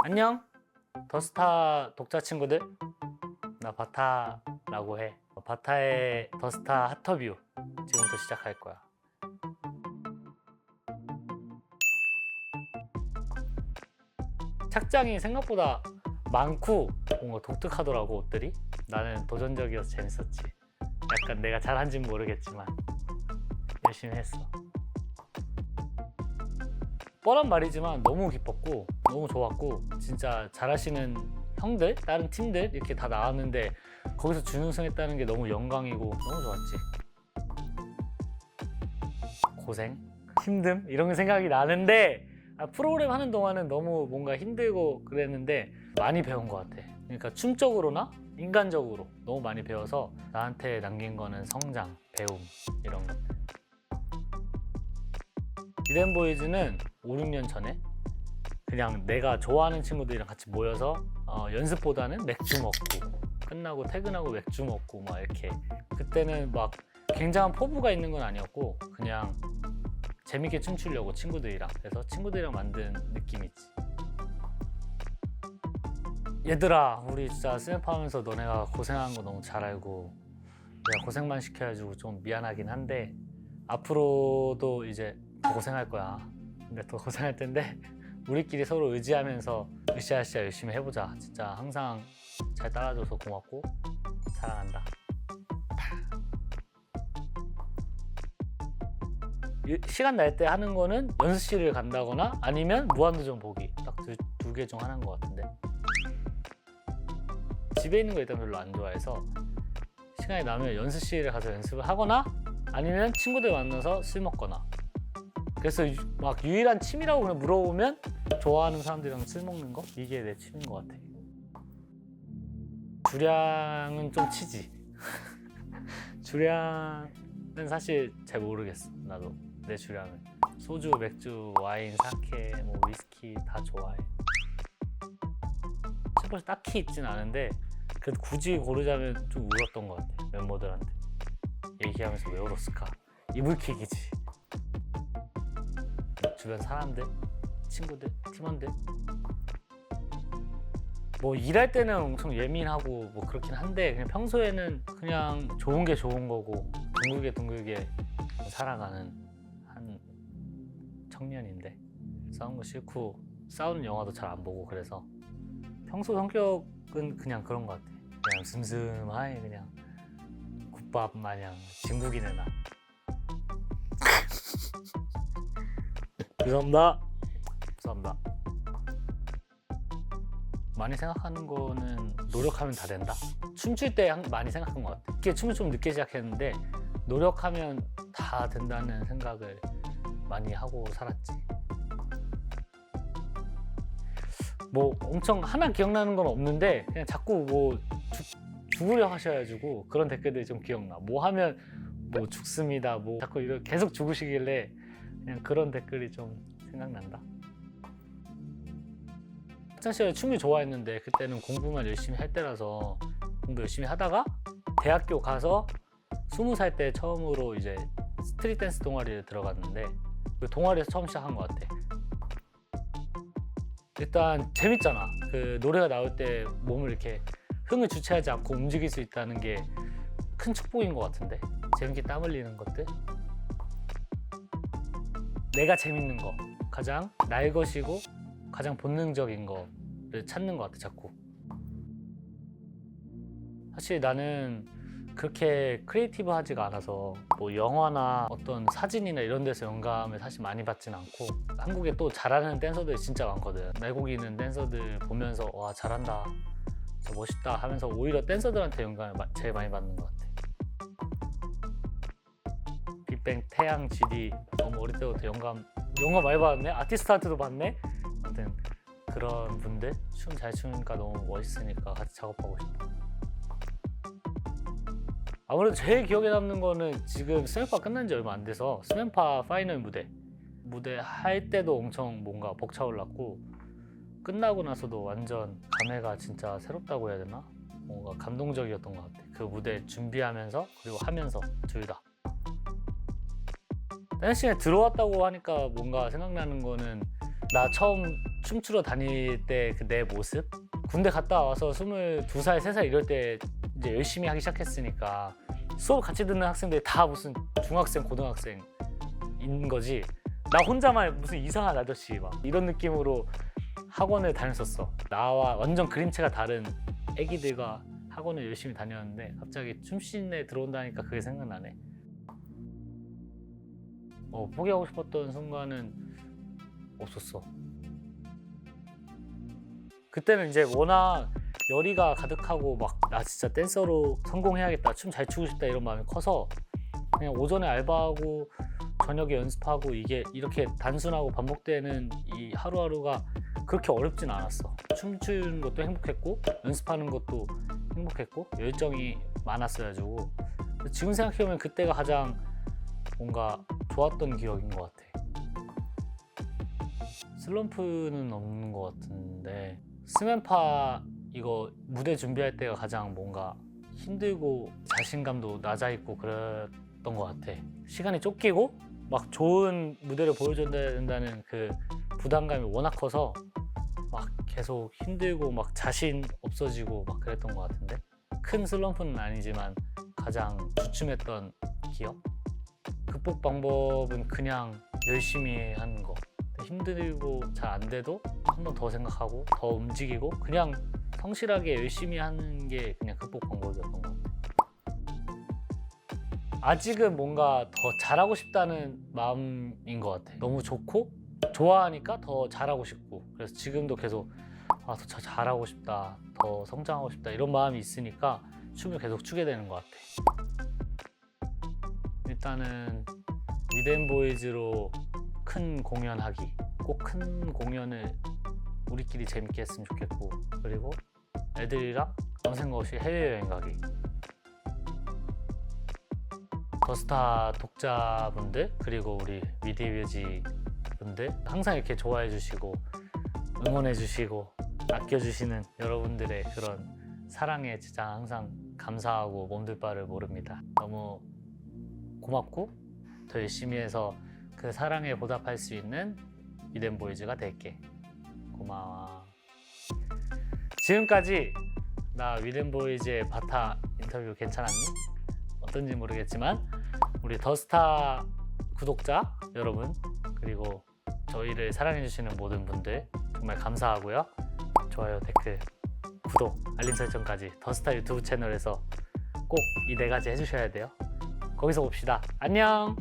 안녕 더스타 독자 친구들, 나 바타라고 해. 바타의 더스타 핫터뷰 지금부터 시작할 거야. 착장이 생각보다 많고 뭔가 독특하더라고. 옷들이 나는 도전적이어서 재밌었지. 약간 내가 잘한지는 모르겠지만 열심히 했어. 뻔한 말이지만 너무 기뻤고 너무 좋았고, 진짜 잘하시는 형들, 다른 팀들 이렇게 다 나왔는데 거기서 준우승했다는 게 너무 영광이고 너무 좋았지. 고생, 힘듦 이런 게 생각이 나는데, 프로그램 하는 동안은 너무 뭔가 힘들고 그랬는데 많이 배운 것 같아. 그러니까 춤적으로나 인간적으로 너무 많이 배워서 나한테 남긴 거는 성장, 배움 이런 것들. 이덴보이즈는 5, 6년 전에 그냥 내가 좋아하는 친구들이랑 같이 모여서 연습보다는 맥주 먹고 끝나고 퇴근하고 맥주 먹고 막 이렇게, 그때는 막 굉장한 포부가 있는 건 아니었고 그냥 재밌게 춤추려고 친구들이랑, 그래서 친구들이랑 만든 느낌이지. 얘들아, 우리 진짜 스냅 하면서 너네가 고생한 거 너무 잘 알고 내가 고생만 시켜가지고 좀 미안하긴 한데 앞으로도 이제 더 고생할 거야. 근데 더 고생할 텐데 우리끼리 서로 의지하면서 으쌰으쌰 열심히 해보자. 진짜 항상 잘 따라줘서 고맙고 사랑한다. 시간 날 때 하는 거는 연습실을 간다거나 아니면 무한도전 보기, 딱 두 개 중 하나인 것 같은데, 집에 있는 거 일단 별로 안 좋아해서 시간이 나면 연습실에 가서 연습을 하거나 아니면 친구들 만나서 술 먹거나. 그래서 막 유일한 취미라고 그냥 물어보면 좋아하는 사람들이랑 술 먹는 거, 이게 내 취미인 것 같아. 주량은 좀 치지. 주량은 사실 잘 모르겠어. 나도 내 주량을. 소주, 맥주, 와인, 사케, 뭐 위스키 다 좋아해. 멤버들 딱히 있진 않은데 그래도 굳이 고르자면 좀 울었던 것 같아. 멤버들한테 얘기하면서 왜 울었을까? 이불킥이지. 주변 사람들, 친구들, 팀원들. 뭐 일할 때는 엄청 예민하고 뭐 그렇긴 한데 그냥 평소에는 그냥 좋은 게 좋은 거고 둥글게 살아가는 한 청년인데, 싸우는 거 싫고 싸우는 영화도 잘 안 보고, 그래서 평소 성격은 그냥 그런 것 같아. 그냥 슴슴하게 그냥 국밥 마냥 진국이네 나. 죄송합니다. 많이 생각하는 거는 노력하면 다 된다. 춤출 때 많이 생각한 것 같아. 이게 춤을 좀 늦게 시작했는데 노력하면 다 된다는 생각을 많이 하고 살았지. 뭐 엄청 하나 기억나는 건 없는데 그냥 자꾸 뭐 죽으려 하셔가지고 그런 댓글들이 좀 기억나. 뭐 하면 뭐 죽습니다, 뭐 자꾸 이렇게 계속 죽으시길래 그냥 그런 댓글이 좀 생각난다. 학창시절에 춤을 좋아했는데 그때는 공부만 열심히 할 때라서 공부 열심히 하다가 대학교 가서 20살 때 처음으로 이제 스트릿 댄스 동아리를 들어갔는데 그 동아리에서 처음 시작한 것 같아. 일단 재밌잖아. 그 노래가 나올 때 몸을 이렇게 흥을 주체하지 않고 움직일 수 있다는 게 큰 축복인 것 같은데, 재밌게 땀 흘리는 것들, 내가 재밌는 거, 가장 날 것이고 가장 본능적인 거를 찾는 것 같아 자꾸. 사실 나는 그렇게 크리에이티브하지가 않아서 뭐 영화나 어떤 사진이나 이런 데서 영감을 사실 많이 받진 않고, 한국에 또 잘하는 댄서들이 진짜 많거든. 날고기 있는 댄서들 보면서 와 잘한다, 진짜 멋있다 하면서 오히려 댄서들한테 영감을 제일 많이 받는 것 같아. 빅뱅, 태양, GD 너무 어릴 때부터 영감 많이 받았네. 아티스트한테도 받네. 아무튼 그런 분들 춤 잘 추니까 너무 멋있으니까 같이 작업하고 싶어. 아무래도 제일 기억에 남는 거는 지금 스맨파 끝난 지 얼마 안 돼서 스맨파 파이널 무대 할 때도 엄청 뭔가 벅차올랐고, 끝나고 나서도 완전 감회가 진짜 새롭다고 해야 되나? 뭔가 감동적이었던 것 같아. 그 무대 준비하면서 그리고 하면서 둘 다. 댄싱에 들어왔다고 하니까 뭔가 생각나는 거는 나 처음 춤추러 다닐 때 그 내 모습, 군대 갔다 와서 22살, 3살 이럴 때 이제 열심히 하기 시작했으니까 수업 같이 듣는 학생들이 다 무슨 중학생, 고등학생인 거지. 나 혼자만 무슨 이상한 아저씨 막 이런 느낌으로 학원을 다녔었어. 나와 완전 그림체가 다른 애기들과 학원을 열심히 다녔는데 갑자기 춤씬에 들어온다니까 그게 생각나네. 포기하고 싶었던 순간은 없었어. 그때는 이제 워낙 열의가 가득하고 막 나 진짜 댄서로 성공해야겠다, 춤 잘 추고 싶다 이런 마음이 커서 그냥 오전에 알바하고 저녁에 연습하고 이게 이렇게 단순하고 반복되는 이 하루하루가 그렇게 어렵진 않았어. 춤추는 것도 행복했고 연습하는 것도 행복했고 열정이 많았어가지고 지금 생각해보면 그때가 가장 뭔가 좋았던 기억인 것 같아. 슬럼프는 없는 것 같은데 스맨파 이거 무대 준비할 때가 가장 뭔가 힘들고 자신감도 낮아있고 그랬던 것 같아. 시간이 쫓기고 막 좋은 무대를 보여줘야 된다는 그 부담감이 워낙 커서 막 계속 힘들고 막 자신 없어지고 막 그랬던 것 같은데 큰 슬럼프는 아니지만 가장 주춤했던 기억? 극복 방법은 그냥 열심히 하는 거. 힘들고 잘 안 돼도 한 번 더 생각하고 더 움직이고 그냥 성실하게 열심히 하는 게 그냥 극복 방법이었던 것 같아요. 아직은 뭔가 더 잘하고 싶다는 마음인 것 같아. 너무 좋고 좋아하니까 더 잘하고 싶고 그래서 지금도 계속 더 잘하고 싶다, 더 성장하고 싶다 이런 마음이 있으니까 춤을 계속 추게 되는 것 같아. 일단은 위덴보이즈로 큰 공연하기, 꼭 큰 공연을 우리끼리 재밌게 했으면 좋겠고 그리고 애들이랑 아무 생각 없이 해외여행 가기. 더스타 독자분들 그리고 우리 위디뮤직 분들 항상 이렇게 좋아해 주시고 응원해 주시고 아껴 주시는 여러분들의 그런 사랑에 진짜 항상 감사하고 몸둘 바를 모릅니다. 너무 고맙고 더 열심히 해서 그 사랑에 보답할 수 있는 위덴보이즈가 될게. 고마워. 지금까지 나 위덴보이즈의 바타 인터뷰 괜찮았니? 어떤지 모르겠지만 우리 더스타 구독자 여러분 그리고 저희를 사랑해주시는 모든 분들 정말 감사하고요. 좋아요, 댓글, 구독, 알림 설정까지 더스타 유튜브 채널에서 꼭 이 4가지 해주셔야 돼요. 거기서 봅시다. 안녕.